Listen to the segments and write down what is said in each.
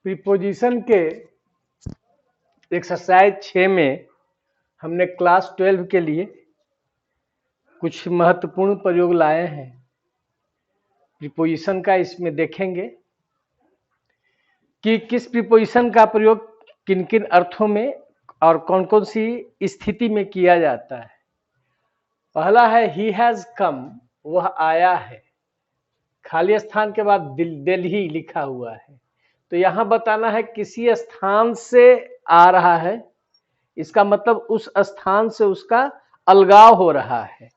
Preposition के exercise 6 में हमने क्लास 12 के लिए कुछ महत्वपूर्ण प्रयोग लाए हैं। प्रीपोजिशन का इसमें देखेंगे कि किस प्रीपोजिशन का प्रयोग किन किन अर्थों में और कौन कौन सी स्थिति में किया जाता है। पहला है ही हैज कम, वह आया है। खाली स्थान के बाद दिल्ली लिखा हुआ है, तो यहां बताना है किसी स्थान से आ रहा है, इसका मतलब उस स्थान से उसका अलगाव हो रहा है।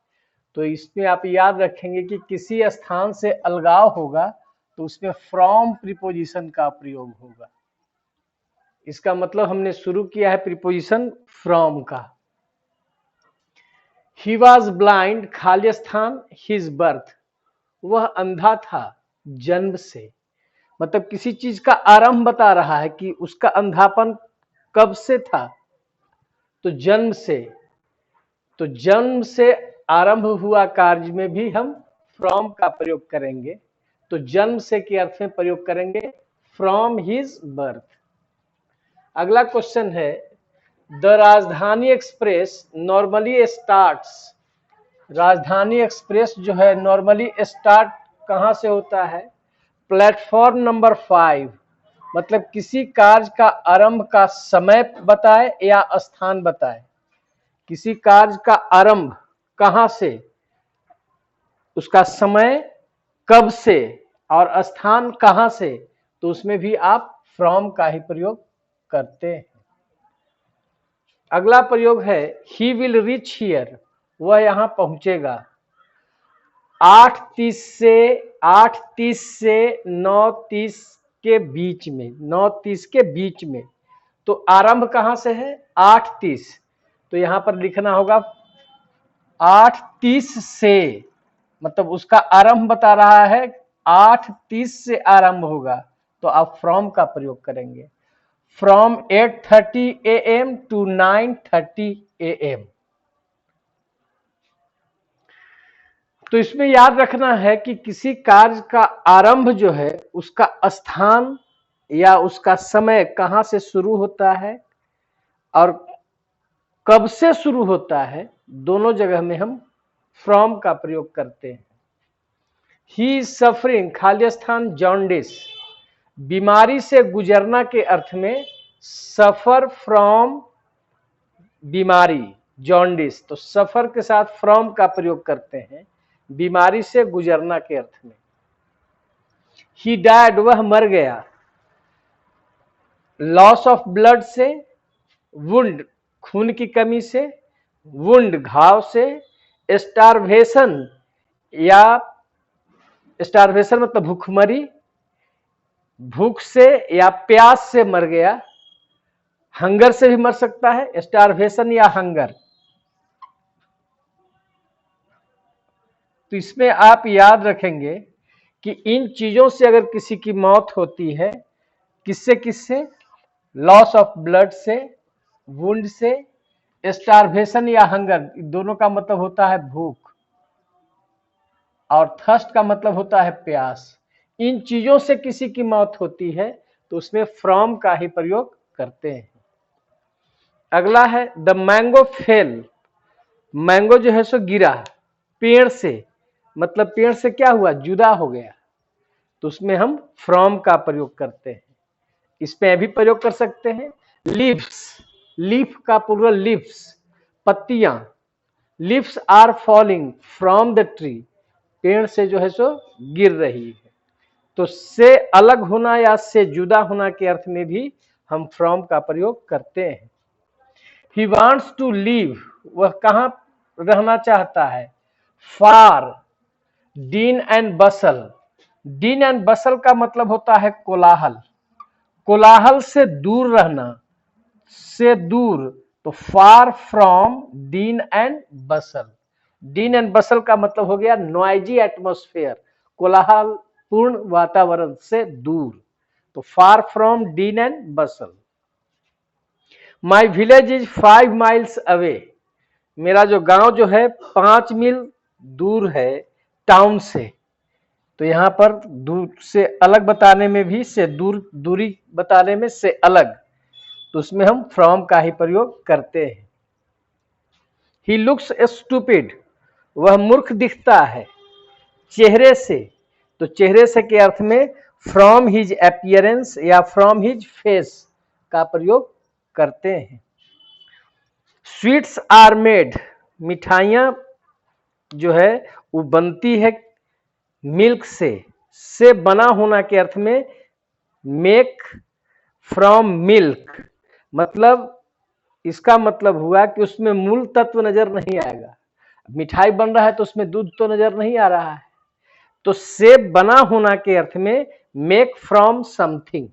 तो इसमें आप याद रखेंगे कि किसी स्थान से अलगाव होगा तो उसमें फ्रॉम प्रीपोजिशन का प्रयोग होगा। इसका मतलब हमने शुरू किया है प्रीपोजिशन फ्रॉम का। ही वॉज ब्लाइंड, खाली स्थान हिज बर्थ, वह अंधा था जन्म से। मतलब किसी चीज का आरंभ बता रहा है कि उसका अंधापन कब से था, तो जन्म से। तो जन्म से आरंभ हुआ कार्य में भी हम फ्रॉम का प्रयोग करेंगे। तो जन्म से के अर्थ में प्रयोग करेंगे फ्रॉम हिज बर्थ। अगला क्वेश्चन है द राजधानी एक्सप्रेस नॉर्मली स्टार्ट्स। राजधानी एक्सप्रेस जो है नॉर्मली स्टार्ट कहां से होता है? Platform number 5। मतलब किसी कार्य का आरंभ का समय बताए या स्थान बताए। किसी कार्य का आरंभ कहां से, उसका समय कब से और स्थान कहां से, तो उसमें भी आप फ्रॉम का ही प्रयोग करते हैं। अगला प्रयोग है ही विल रीच हियर, वह यहां पहुंचेगा। 8:30 से 9:30 के बीच में, 9:30 के बीच में। तो आरंभ कहां से है? 8:30। तो यहां पर लिखना होगा 8:30 से, मतलब उसका आरंभ बता रहा है 8:30 से आरंभ होगा, तो आप फ्रॉम का प्रयोग करेंगे। From 8:30 AM to 9:30 AM। तो इसमें याद रखना है कि किसी कार्य का आरंभ जो है उसका स्थान या उसका समय कहां से शुरू होता है और कब से शुरू होता है, दोनों जगह में हम फ्रॉम का प्रयोग करते हैं। ही इज सफरिंग, खाली स्थान जॉन्डिस, बीमारी से गुजरना के अर्थ में सफर फ्रॉम बीमारी जॉन्डिस। तो सफर के साथ फ्रॉम का प्रयोग करते हैं बीमारी से गुजरना के अर्थ में। ही डायड, वह मर गया। लॉस ऑफ ब्लड से, वुंड खून की कमी से, वुंड घाव से, स्टारवेशन या स्टारवेशन मतलब भूखमरी, भूख से या प्यास से मर गया। हंगर से भी मर सकता है, स्टारवेशन या हंगर। तो इसमें आप याद रखेंगे कि इन चीजों से अगर किसी की मौत होती है, किससे किससे? लॉस ऑफ ब्लड से, वुंड से, स्टारवेशन या हंगर, दोनों का मतलब होता है भूख, और थर्स्ट का मतलब होता है प्यास। इन चीजों से किसी की मौत होती है तो उसमें फ्रॉम का ही प्रयोग करते हैं। अगला है द मैंगो फेल, मैंगो जो है सो गिरा पेड़ से, मतलब पेड़ से क्या हुआ? जुदा हो गया, तो उसमें हम फ्रॉम का प्रयोग करते हैं। इसमें भी प्रयोग कर सकते हैं। लीव्स, लीफ का प्लुरल लीव्स, पत्तियां। Leaves are falling from the tree, पेड़ से जो है सो गिर रही है। तो से अलग होना या से जुदा होना के अर्थ में भी हम फ्रॉम का प्रयोग करते हैं। ही वांट्स टू लीव, वह कहां रहना चाहता है? फार डीन एंड बसल। डीन एंड बसल का मतलब होता है कोलाहल, कोलाहल से दूर रहना, से दूर। तो फार फ्रॉम डीन एंड बसल। डीन एंड बसल का मतलब हो गया नॉइजी एटमॉस्फेयर, कोलाहल पूर्ण वातावरण से दूर। तो फार फ्रॉम डीन एंड बसल। My village is 5 miles away, मेरा जो गांव जो है 5 मील दूर है टाउन से। तो यहां पर दूर से अलग बताने में भी, से दूर, दूरी बताने में से अलग, तो उसमें हम फ्रॉम का ही प्रयोग करते हैं। ही लुक्स स्टूपिड, वह मूर्ख दिखता है चेहरे से, तो चेहरे से के अर्थ में फ्रॉम हिज अपीयरेंस या फ्रॉम हिज फेस का प्रयोग करते हैं। स्वीट्स आर मेड, मिठाइयां जो है वो बनती है मिल्क से बना होना के अर्थ में मेक फ्रॉम मिल्क, मतलब इसका मतलब हुआ कि उसमें मूल तत्व नजर नहीं आएगा। मिठाई बन रहा है तो उसमें दूध तो नजर नहीं आ रहा है, तो से बना होना के अर्थ में मेक फ्रॉम समथिंग।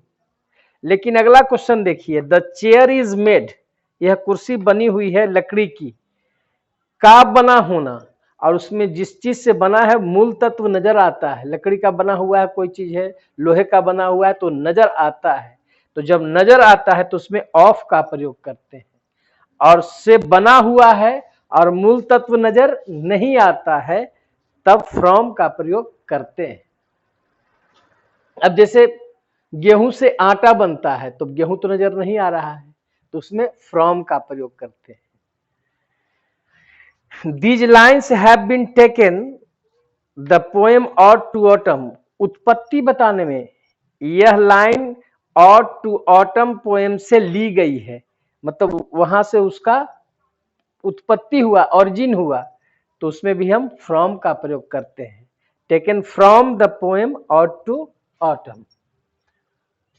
लेकिन अगला क्वेश्चन देखिए, द चेयर इज मेड, यह कुर्सी बनी हुई है लकड़ी की, का बना होना, और उसमें जिस चीज से बना है मूल तत्व नजर आता है। लकड़ी का बना हुआ है कोई चीज है, लोहे का बना हुआ है तो नजर आता है, तो जब नजर आता है तो उसमें ऑफ का प्रयोग करते हैं। और से बना हुआ है और मूल तत्व नजर नहीं आता है तब फ्रॉम का प्रयोग करते हैं। अब जैसे गेहूं से आटा बनता है तो गेहूं तो नजर नहीं आ रहा है, तो उसमें फ्रॉम का प्रयोग करते हैं। These lines have been taken the poem ought to autumn, उत्पत्ति बताने में यह line ought to autumn poem से ली गई है, मतलब वहां से उसका उत्पत्ति हुआ, ऑरिजिन हुआ, तो उसमें भी हम फ्रॉम का प्रयोग करते हैं। Taken from the poem ought to autumn।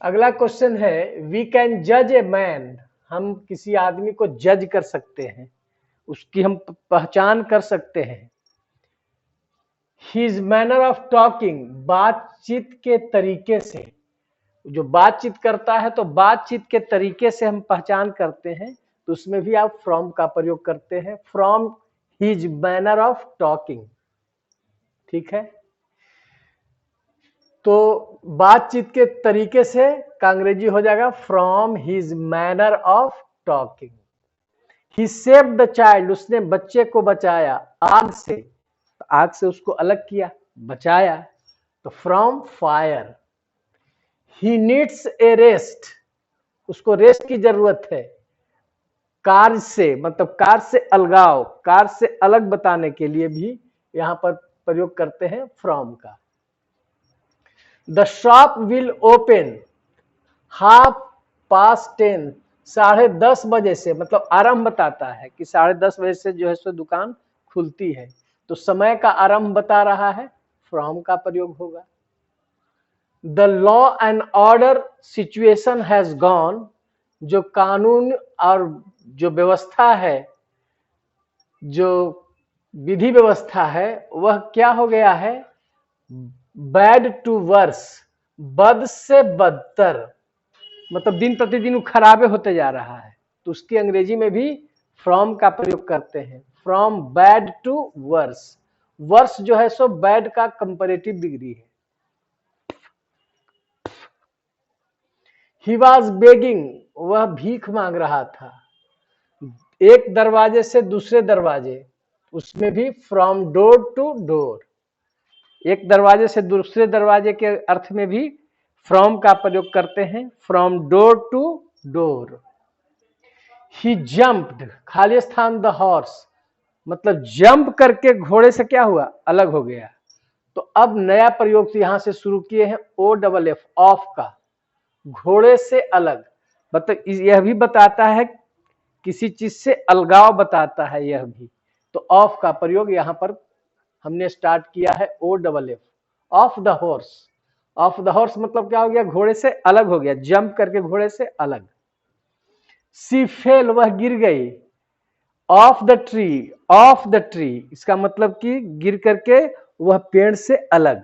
अगला क्वेश्चन है, वी कैन जज ए मैन, हम किसी आदमी को जज कर सकते हैं, उसकी हम पहचान कर सकते हैं। हिज मैनर ऑफ टॉकिंग, बातचीत के तरीके से, जो बातचीत करता है तो बातचीत के तरीके से हम पहचान करते हैं, तो उसमें भी आप फ्रॉम का प्रयोग करते हैं। From his manner of talking, ठीक है। तो बातचीत के तरीके से का अंग्रेजी हो जाएगा from his manner of talking. He saved the child, उसने बच्चे को बचाया आग से, तो आग से उसको अलग किया, बचाया, तो from fire. He needs a rest, उसको रेस्ट की जरूरत है, कार्य से, मतलब कार्य से अलगाव, कार्य से अलग बताने के लिए भी यहां पर प्रयोग करते हैं फ्रॉम का। द शॉप विल ओपन 10:30, 10:30 बजे से, मतलब आरंभ बताता है कि 10:30 बजे से जो है सो दुकान खुलती है, तो समय का आरंभ बता रहा है, फ्रॉम का प्रयोग होगा। The law and order situation has gone, जो कानून और जो व्यवस्था है, जो विधि व्यवस्था है, वह क्या हो गया है, बैड टू वर्स, बद से बदतर, मतलब दिन प्रतिदिन वो खराबे होते जा रहा है, तो उसकी अंग्रेजी में भी फ्रॉम का प्रयोग करते हैं, from bad to worse. Worse जो है सो बैड का कंपैरेटिव डिग्री है। ही वॉज बेगिंग, वह भीख मांग रहा था, एक दरवाजे से दूसरे दरवाजे, उसमें भी फ्रॉम डोर टू डोर, एक दरवाजे से दूसरे दरवाजे के अर्थ में भी फ्रॉम का प्रयोग करते हैं, from door to door. He jumped, खाली स्थान द हॉर्स, मतलब जंप करके घोड़े से क्या हुआ, अलग हो गया। तो अब नया प्रयोग यहां से शुरू किए हैं OFF, ऑफ का, घोड़े से अलग, मतलब यह भी बताता है किसी चीज से अलगाव बताता है यह भी, तो ऑफ का प्रयोग यहां पर हमने स्टार्ट किया है OFF, of the horse. Of the horse मतलब क्या हो गया, घोड़े से अलग हो गया, जंप करके घोड़े से अलग। सी फेल, वह गिर गई, of the tree, of the tree, इसका मतलब कि गिर करके वह पेड़ से अलग।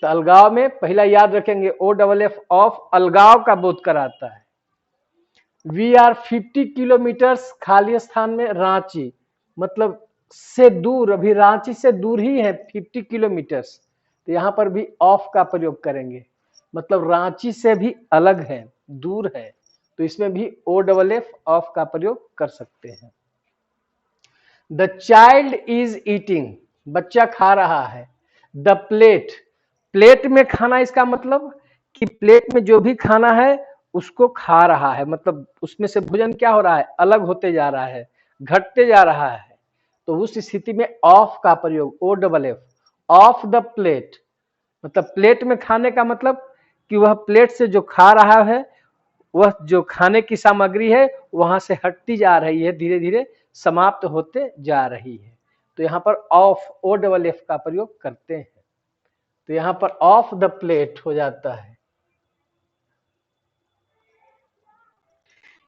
तो अलगाव में पहला याद रखेंगे OFF, ऑफ, अलगाव का बोध कराता है। वी आर 50 किलोमीटर्स, खाली स्थान में रांची, मतलब से दूर, अभी रांची से दूर ही है 50 किलोमीटर्स, तो यहां पर भी ऑफ का प्रयोग करेंगे, मतलब रांची से भी अलग है, दूर है, तो इसमें भी OFF, ऑफ का प्रयोग कर सकते हैं। द चाइल्ड इज ईटिंग, बच्चा खा रहा है। द प्लेट, प्लेट में खाना इसका मतलब कि प्लेट में जो भी खाना है उसको खा रहा है, मतलब उसमें से भोजन क्या हो रहा है, अलग होते जा रहा है, घटते जा रहा है। तो उस स्थिति में ऑफ का प्रयोग, O double F, off the plate, मतलब प्लेट में खाने का मतलब कि वह प्लेट से जो खा रहा है, वह जो खाने की सामग्री है वहां से हटती जा रही है, धीरे धीरे समाप्त होते जा रही है। तो यहाँ पर ऑफ, ओ डबल एफ का प्रयोग करते हैं। तो यहाँ पर ऑफ द प्लेट हो जाता है।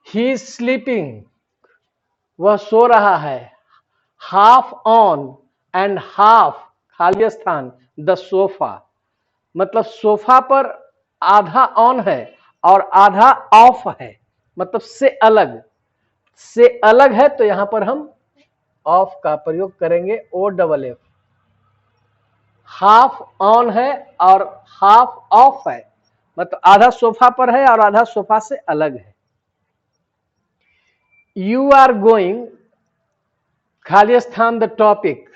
ही इज स्लीपिंग, वह सो रहा है। हाफ ऑन एंड हाफ, खाली स्थान, द सोफा, मतलब सोफा पर आधा ऑन है और आधा ऑफ है, मतलब से अलग, से अलग है। तो यहां पर हम ऑफ का प्रयोग करेंगे, O double F. Half on है और हाफ ऑफ है, मतलब आधा सोफा पर है और आधा सोफा से अलग है। यू आर गोइंग, खाली स्थान, द टॉपिक,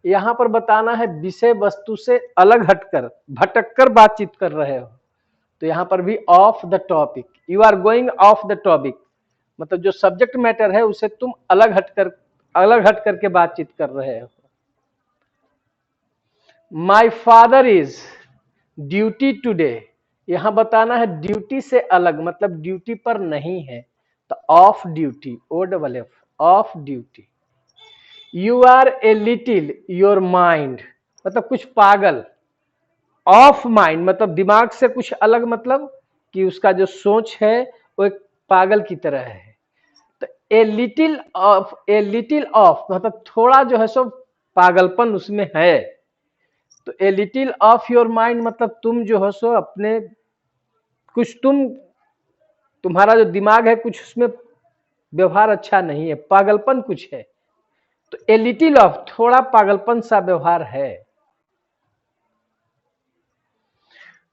यहां पर बताना है विषय वस्तु से अलग हटकर, भटककर बातचीत कर रहे हो। तो यहां पर भी off the topic, you are going off the topic, मतलब जो सब्जेक्ट मैटर है उसे तुम अलग हट करके बातचीत कर रहे हो। My father is duty today, यहां बताना है ड्यूटी से अलग, मतलब ड्यूटी पर नहीं है। तो off duty, O double F, off duty. You are a little your mind, मतलब कुछ पागल। ऑफ माइंड मतलब दिमाग से कुछ अलग, मतलब कि उसका जो सोच है वो एक पागल की तरह है। तो a little of, a little of मतलब थोड़ा जो है सो पागलपन उसमें है। तो a little of your mind मतलब तुम जो हो सो अपने कुछ, तुम्हारा जो दिमाग है कुछ उसमें व्यवहार अच्छा नहीं है, पागलपन कुछ है। तो ए लिटिल ऑफ, थोड़ा पागलपन सा व्यवहार है।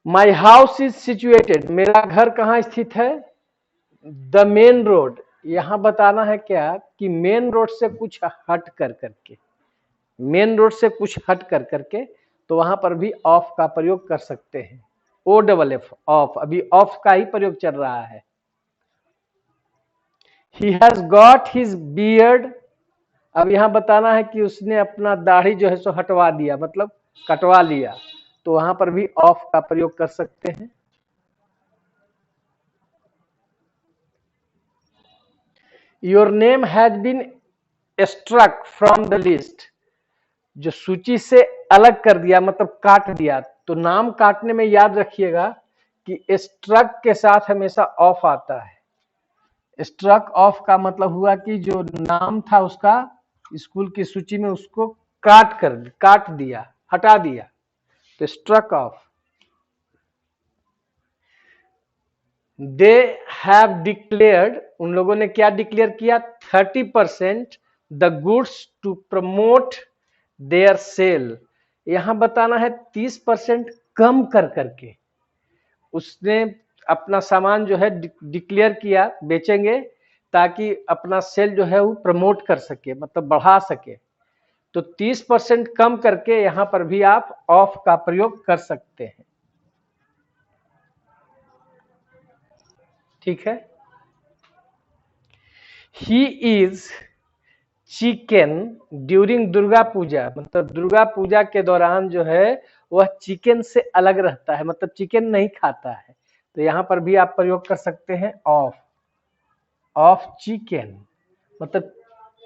माई हाउस इज सिचुएटेड, मेरा घर कहाँ स्थित है। द मेन रोड, यहां बताना है क्या कि मेन रोड से कुछ हट कर करके, मेन रोड से कुछ हट कर करके, तो वहां पर भी ऑफ का प्रयोग कर सकते हैं, ओ डबल एफ, ऑफ। अभी ऑफ का ही प्रयोग चल रहा है। He has got his beard, अब यहां बताना है कि उसने अपना दाढ़ी जो है सो हटवा दिया, मतलब कटवा लिया। तो वहां पर भी ऑफ का प्रयोग कर सकते हैं। Your name has been struck from the list, जो सूची से अलग कर दिया, मतलब काट दिया। तो नाम काटने में याद रखिएगा कि स्ट्रक के साथ हमेशा ऑफ आता है। स्ट्रक ऑफ का मतलब हुआ कि जो नाम था उसका स्कूल की सूची में, उसको काट दिया, हटा दिया। तो struck off. They have declared, उन लोगों ने क्या डिक्लेयर किया, 30% the goods to promote their sale, यहां बताना है 30% कम कर करके उसने अपना सामान जो है डिक्लेयर किया, बेचेंगे ताकि अपना सेल जो है वो प्रमोट कर सके, मतलब बढ़ा सके। तो 30% कम करके यहां पर भी आप ऑफ का प्रयोग कर सकते हैं। ठीक है। He is chicken during Durga Puja, मतलब दुर्गा पूजा के दौरान जो है वह चिकन से अलग रहता है, मतलब चिकन नहीं खाता है। तो यहां पर भी आप प्रयोग कर सकते हैं ऑफ, ऑफ चिकन, मतलब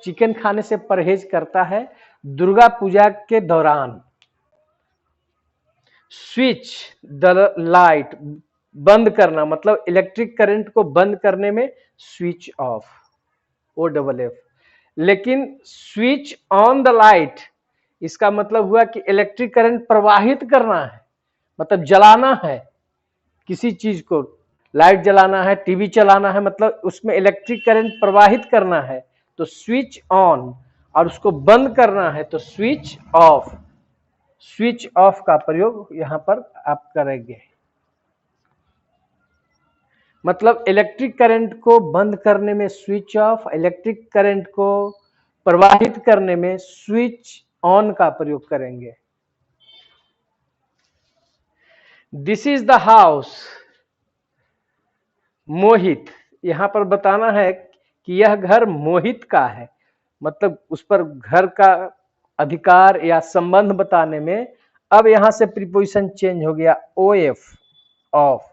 चिकन खाने से परहेज करता है दुर्गा पूजा के दौरान। स्विच द लाइट, बंद करना, मतलब इलेक्ट्रिक करंट को बंद करने में switch off, O double F. लेकिन स्विच ऑन द लाइट, इसका मतलब हुआ कि इलेक्ट्रिक करंट प्रवाहित करना है, मतलब जलाना है किसी चीज को, लाइट जलाना है, टीवी चलाना है, मतलब उसमें इलेक्ट्रिक करंट प्रवाहित करना है तो स्विच ऑन, और उसको बंद करना है तो स्विच ऑफ। स्विच ऑफ का प्रयोग यहां पर आप करेंगे, मतलब इलेक्ट्रिक करंट को बंद करने में स्विच ऑफ, इलेक्ट्रिक करंट को प्रवाहित करने में स्विच ऑन का प्रयोग करेंगे। दिस इज द हाउस मोहित, यहां पर बताना है कि यह घर मोहित का है, मतलब उस पर घर का अधिकार या संबंध बताने में अब यहां से प्रीपोजिशन चेंज हो गया ओएफ, ऑफ,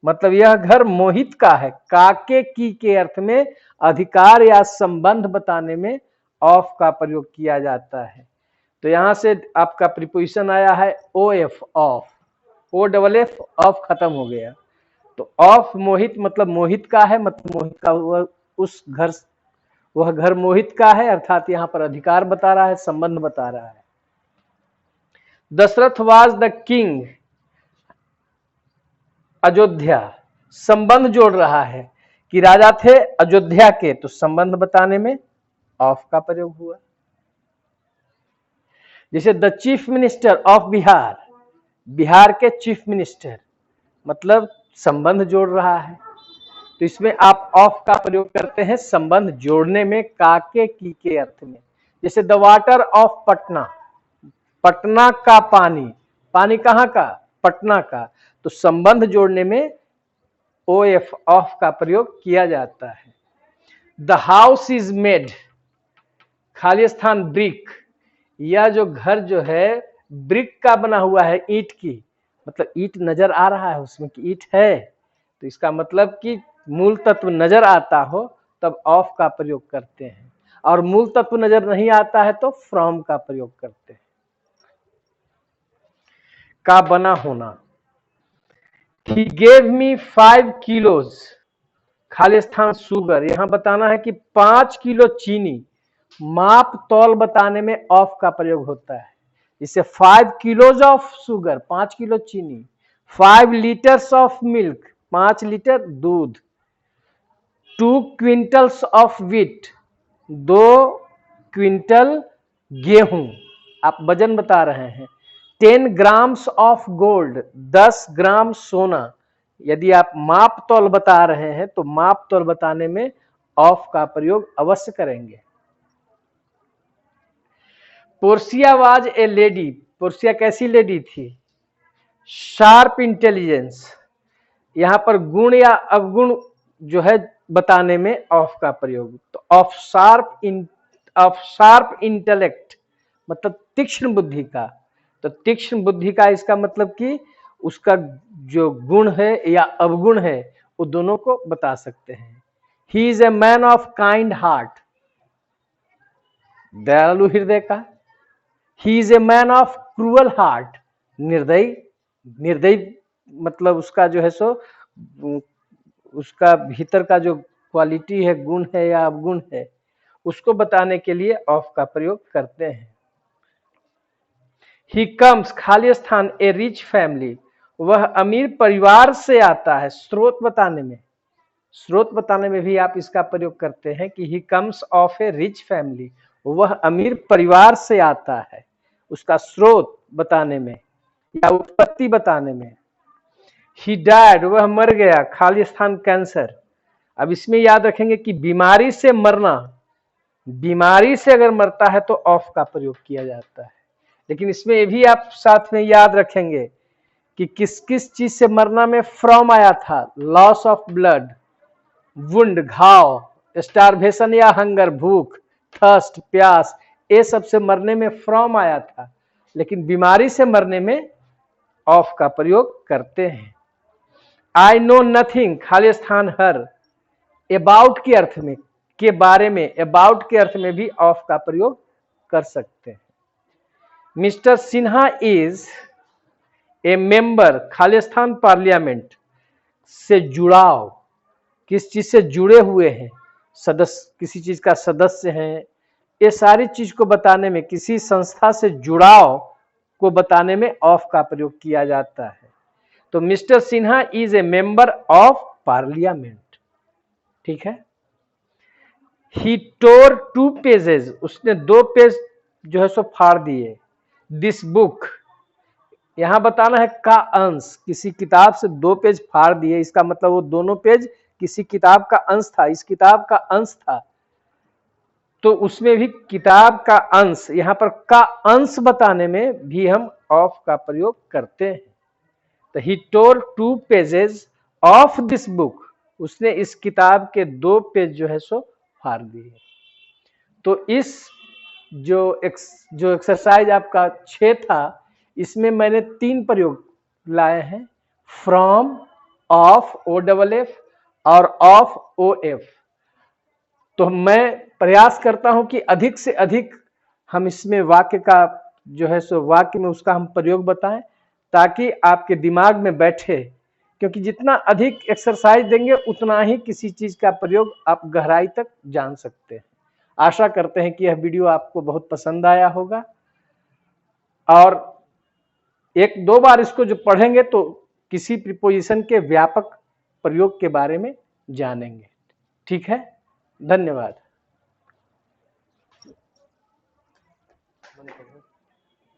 मतलब यह घर मोहित का है। काके की के अर्थ में अधिकार या संबंध बताने में ऑफ का प्रयोग किया जाता है। तो यहां से आपका प्रीपोजिशन आया है O F, off, O double F, off खत्म हो गया। तो ऑफ मोहित मतलब मोहित का है, मतलब मोहित का वह घर मोहित का है, अर्थात यहां पर अधिकार बता रहा है, संबंध बता रहा है। Dasharath was the king, Ayodhya, संबंध जोड़ रहा है कि राजा थे अयोध्या के, तो संबंध बताने में ऑफ का प्रयोग हुआ। जैसे the chief minister of Bihar, Bihar के चीफ मिनिस्टर, मतलब संबंध जोड़ रहा है, तो इसमें आप ऑफ का प्रयोग करते हैं संबंध जोड़ने में, काके की के अर्थ में। जैसे the water of Patna, Patna का पानी, पानी कहां का, पटना का, तो संबंध जोड़ने में ओएफ, ऑफ का प्रयोग किया जाता है। द हाउस इज मेड, खाली स्थान ब्रिक, यह जो घर जो है ब्रिक का बना हुआ है, ईंट की, मतलब ईंट नजर आ रहा है उसमें कि ईंट है, तो इसका मतलब कि मूल तत्व नजर आता हो तब ऑफ का प्रयोग करते हैं, और मूल तत्व नजर नहीं आता है तो फ्रॉम का प्रयोग करते हैं। का बना होना, He gave me 5 kilos, खाली स्थान शुगर, यहां बताना है कि 5 किलो चीनी, माप तौल बताने में ऑफ का प्रयोग होता है। इसे 5 किलोज ऑफ शुगर, 5 किलो चीनी, 5 लीटर्स ऑफ मिल्क, 5 लीटर दूध, 2 क्विंटल्स ऑफ व्हीट, 2 क्विंटल गेहूं, आप वजन बता रहे हैं। 10 ग्राम्स ऑफ गोल्ड, 10 ग्राम सोना, यदि आप माप तौल बता रहे हैं तो माप तौल बताने में ऑफ का प्रयोग अवश्य करेंगे। Portia was a lady, Portia कैसी लेडी थी, शार्प इंटेलिजेंस, यहां पर गुण या अवगुण जो है बताने में ऑफ का प्रयोग, तो ऑफ शार्प इंटेलेक्ट, मतलब तीक्ष्ण बुद्धि का, तो तीक्ष्ण बुद्धि का इसका मतलब कि उसका जो गुण है या अवगुण है वो दोनों को बता सकते हैं। He is a man of kind heart, दयालु हृदय का। He is a man of cruel heart, निर्दयी, निर्दयी मतलब उसका जो है सो उसका भीतर का जो क्वालिटी है, गुण है या अवगुण है, उसको बताने के लिए ऑफ का प्रयोग करते हैं। ही कम्स, खाली स्थान, ए रिच फैमिली, वह अमीर परिवार से आता है, स्रोत बताने में, स्रोत बताने में भी आप इसका प्रयोग करते हैं कि he comes of A rich family, वह अमीर परिवार से आता है, उसका स्रोत बताने में या उत्पत्ति बताने में। ही डायड, वह मर गया, खाली स्थान कैंसर। अब इसमें याद रखेंगे कि बीमारी से मरना, बीमारी से अगर मरता है तो ऑफ का प्रयोग किया जाता है, लेकिन इसमें ये भी आप साथ में याद रखेंगे कि किस किस चीज से मरना में फ्रॉम आया था, लॉस ऑफ ब्लड, वुंड, घाव, स्टारवेशन या हंगर, भूख, थर्स्ट, प्यास, ये सब से मरने में फ्रॉम आया था, लेकिन बीमारी से मरने में ऑफ का प्रयोग करते हैं। आई नो नथिंग, खाली स्थान हर, अबाउट के अर्थ में, के बारे में, अबाउट के अर्थ में भी ऑफ का प्रयोग कर सकते हैं। Mister Sinha is a member, खाली स्थान पार्लियामेंट, से जुड़ाव, किस चीज से जुड़े हुए हैं, सदस्य, किसी चीज का सदस्य हैं, ये सारी चीज को बताने में, किसी संस्था से जुड़ाव को बताने में ऑफ का प्रयोग किया जाता है। तो mister Sinha is a member of parliament, ठीक है। ही टोर 2 पेजेस, उसने 2 पेज जो है सो फाड़ दिए। दिस बुक, यहां बताना है का अंश, किसी किताब से 2 पेज फाड़ दिए, इसका मतलब वो दोनों पेज किसी किताब का अंश था, इस किताब का अंश था, तो उसमें भी किताब का अंश, यहां पर का अंश बताने में भी हम ऑफ का प्रयोग करते हैं। तो ही टोर 2 पेजेस ऑफ दिस बुक, उसने इस किताब के 2 पेज जो है सो फाड़ दिए। तो इस जो एक्सरसाइज आपका 6 था, इसमें मैंने 3 प्रयोग लाए हैं, फ्रॉम, ऑफ OFF और ऑफ OF। तो मैं प्रयास करता हूं कि अधिक से अधिक हम इसमें वाक्य का जो है सो वाक्य में उसका हम प्रयोग बताएं, ताकि आपके दिमाग में बैठे, क्योंकि जितना अधिक एक्सरसाइज देंगे उतना ही किसी चीज का प्रयोग आप गहराई तक जान सकते हैं। आशा करते हैं कि यह वीडियो आपको बहुत पसंद आया होगा, और 1-2 बार इसको जो पढ़ेंगे तो किसी प्रीपोजिशन के व्यापक प्रयोग के बारे में जानेंगे। ठीक है, धन्यवाद।